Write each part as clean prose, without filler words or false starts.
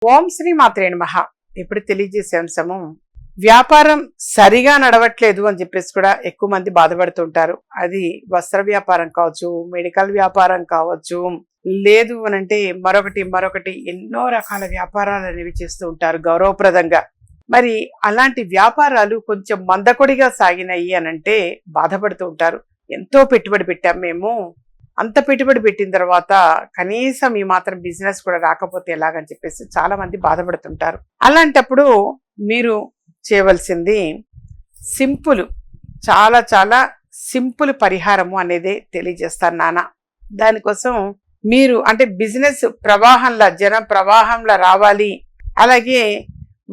ఓం శ్రీ మాత్రే నమః. ఇప్పుడు తెలియజేసే అంశము వ్యాపారం సరిగా నడవట్లేదు అని చెప్పేసి కూడా ఎక్కువ మంది బాధపడుతుంటారు. అది వస్త్ర వ్యాపారం కావచ్చు, మెడికల్ వ్యాపారం కావచ్చు, లేదు అనంటే మరొకటి ఎన్నో రకాల వ్యాపారాలు అనేవి చేస్తూ ఉంటారు గౌరవప్రదంగా. మరి అలాంటి వ్యాపారాలు కొంచెం మందకొడిగా సాగినాయి అనంటే బాధపడుతూ ఉంటారు. ఎంతో పెట్టుబడి పెట్టాం మేము, అంత పెట్టుబడి పెట్టిన తర్వాత కనీసం ఈ మాత్రం బిజినెస్ కూడా రాకపోతే ఎలాగని చెప్పేసి చాలా మంది బాధపడుతుంటారు. అలాంటప్పుడు మీరు చేయవలసింది సింపుల్, చాలా సింపుల్ పరిహారము అనేది తెలియజేస్తాను నాన్న. దానికోసం మీరు అంటే బిజినెస్ ప్రవాహంలో, జన ప్రవాహంలో రావాలి, అలాగే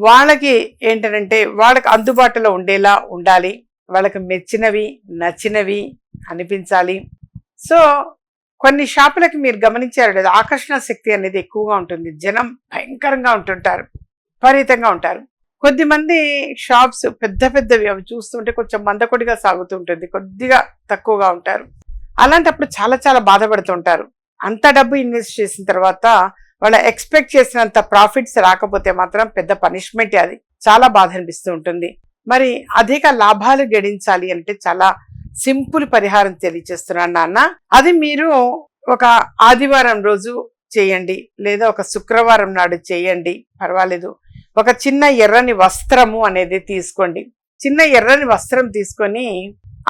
వాళ్ళకి ఏంటంటే వాళ్ళకి అందుబాటులో ఉండేలా ఉండాలి, వాళ్ళకి మెచ్చినవి నచ్చినవి అనిపించాలి. సో కొన్ని షాపులకి మీరు గమనించారు లేదు, ఆకర్షణ శక్తి అనేది ఎక్కువగా ఉంటుంది. జనం భయంకరంగా ఉంటుంటారు, విపరీతంగా ఉంటారు. కొద్దిమంది షాప్స్ పెద్దవి అవి చూస్తుంటే కొంచెం మందకొడిగా సాగుతుంటుంది, కొద్దిగా తక్కువగా ఉంటారు. అలాంటప్పుడు చాలా బాధపడుతుంటారు. అంత డబ్బు ఇన్వెస్ట్ చేసిన తర్వాత వాళ్ళ ఎక్స్పెక్ట్ చేసినంత ప్రాఫిట్స్ రాకపోతే మాత్రం పెద్ద పనిష్మెంట్. అది చాలా బాధ అనిపిస్తూ ఉంటుంది. మరి అధిక లాభాలు గడించాలి అంటే చాలా సింపుల్ పరిహారం తెలియజేస్తున్నాను నాన్న. అది మీరు ఒక ఆదివారం రోజు చేయండి, లేదా ఒక శుక్రవారం నాడు చేయండి, పర్వాలేదు. ఒక చిన్న ఎర్రని వస్త్రము అనేది తీసుకోండి. చిన్న ఎర్రని వస్త్రం తీసుకొని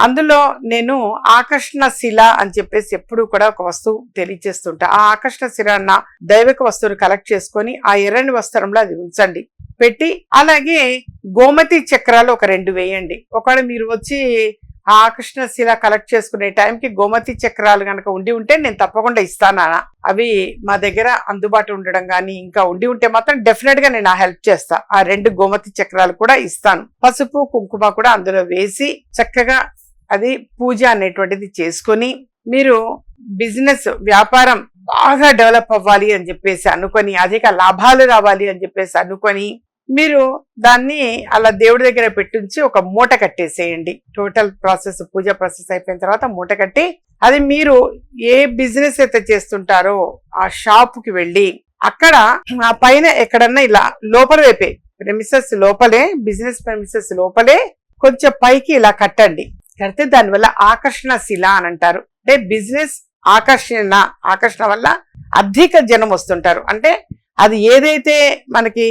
అందులో నేను ఆకర్షణ శిల అని చెప్పేసి ఎప్పుడు కూడా ఒక వస్తువు తెలియజేస్తుంటా. ఆ ఆకర్షణ శిల అన్న దైవిక వస్తువును కలెక్ట్ చేసుకొని ఆ ఎర్రని వస్త్రంలో అది ఉంచండి, పెట్టి అలాగే గోమతి చక్రాలు ఒక 2 వేయండి. ఒకవేళ మీరు వచ్చి ఆ ఆకర్షణ శిల కలెక్ట్ చేసుకునే టైంకి గోమతి చక్రాలు కనుక ఉండి ఉంటే నేను తప్పకుండా ఇస్తానా. అవి మా దగ్గర అందుబాటు ఉండడం కానీ ఇంకా ఉండి ఉంటే మాత్రం డెఫినెట్ గా నేను హెల్ప్ చేస్తా. ఆ 2 గోమతి చక్రాలు కూడా ఇస్తాను. పసుపు కుంకుమ కూడా అందులో వేసి చక్కగా అది పూజ అనేటువంటిది చేసుకొని మీరు బిజినెస్ వ్యాపారం బాగా డెవలప్ అవ్వాలి అని చెప్పేసి అనుకొని, అధిక లాభాలు రావాలి అని చెప్పేసి అనుకొని మీరు దాన్ని అలా దేవుడి దగ్గర పెట్టించి ఒక మూట కట్టేసేయండి. టోటల్ ప్రాసెస్, పూజ ప్రాసెస్ అయిపోయిన తర్వాత మూట కట్టి అది మీరు ఏ బిజినెస్ అయితే చేస్తుంటారో ఆ షాపుకి వెళ్ళి అక్కడ ఆ పైన ఎక్కడన్నా ఇలా లోపల వైపే ప్రెమిసెస్ లోపలే, బిజినెస్ ప్రెమిసెస్ లోపలే కొంచెం పైకి ఇలా కట్టండి. కడితే దానివల్ల ఆకర్షణ శిల అని అంటారు. అంటే బిజినెస్ ఆకర్షణ వల్ల అధిక జనం వస్తుంటారు. అంటే అది ఏదైతే మనకి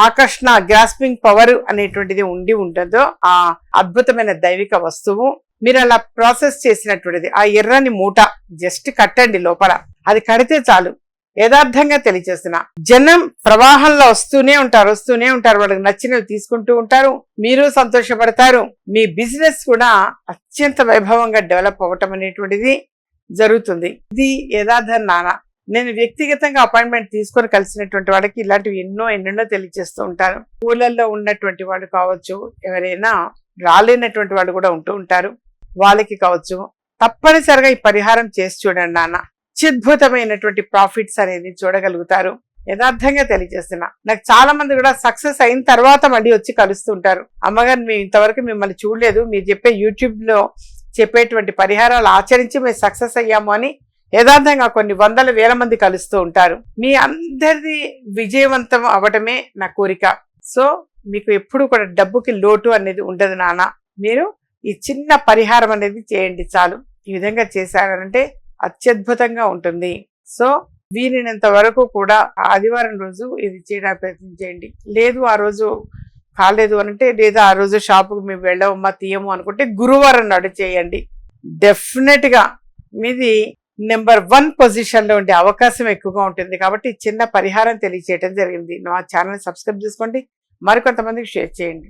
ఆకర్షణ గ్రాస్పింగ్ పవర్ అనేటువంటిది ఉంటుందో ఆ అద్భుతమైన దైవిక వస్తువు మీరు అలా ప్రాసెస్ చేసినటువంటిది ఆ ఎర్రని మూట జస్ట్ కట్టండి. లోపల అది కడితే చాలు. యథార్థంగా తెలియజేస్తున్నా, జనం ప్రవాహంలో వస్తూనే ఉంటారు. వాళ్ళకి నచ్చినవి తీసుకుంటూ ఉంటారు, మీరు సంతోషపడతారు. మీ బిజినెస్ కూడా అత్యంత వైభవంగా డెవలప్ అవ్వటం అనేటువంటిది జరుగుతుంది. ఇది యథార్థం నాన్న. నేను వ్యక్తిగతంగా అపాయింట్మెంట్ తీసుకొని కలిసినటువంటి వాళ్ళకి ఇలాంటివి ఎన్నెన్నో తెలియజేస్తూ ఉంటాను. ఊళ్ళల్లో ఉన్నటువంటి వాళ్ళు కావచ్చు, ఎవరైనా రాలేనటువంటి వాళ్ళు కూడా ఉంటూ ఉంటారు, వాళ్ళకి కావచ్చు తప్పనిసరిగా ఈ పరిహారం చేసి చూడండి నాన్న. అత్యద్భుతమైనటువంటి ప్రాఫిట్స్ అనేది చూడగలుగుతారు. యథార్థంగా తెలియజేస్తున్నా. నాకు చాలా మంది కూడా సక్సెస్ అయిన తర్వాత మళ్ళీ వచ్చి కలుస్తుంటారు. అమ్మగారు మేము ఇంతవరకు మిమ్మల్ని చూడలేదు, మీరు చెప్పే యూట్యూబ్ లో చెప్పేటువంటి పరిహారాలు ఆచరించి మేము సక్సెస్ అయ్యాము అని యథార్థంగా కొన్ని వందల వేల మంది కలుస్తూ ఉంటారు. మీ అందరిది విజయవంతం అవ్వటమే నా కోరిక. సో మీకు ఎప్పుడు కూడా డబ్బుకి లోటు అనేది ఉండదు నాన్న. మీరు ఈ చిన్న పరిహారం అనేది చేయండి చాలు. ఈ విధంగా చేశారంటే అత్యద్భుతంగా ఉంటుంది. సో వీలైనంత వరకు కూడా ఆదివారం రోజు ఇది చేయడానికి ప్రయత్నం చేయండి. లేదు ఆ రోజు కాలేదు అనంటే, లేదా ఆ రోజు షాపుకి మేము వెళ్ళవమ్మా తీయము అనుకుంటే గురువారం నాడు చేయండి. డెఫినెట్ గా మీది నెంబర్ 1 పొజిషన్ లో ఉండే అవకాశం ఎక్కువగా ఉంటుంది. కాబట్టి చిన్న పరిహారం తెలియచేయడం జరిగింది. నా ఛానల్ సబ్స్క్రైబ్ చేసుకోండి, మరికొంతమందికి షేర్ చేయండి.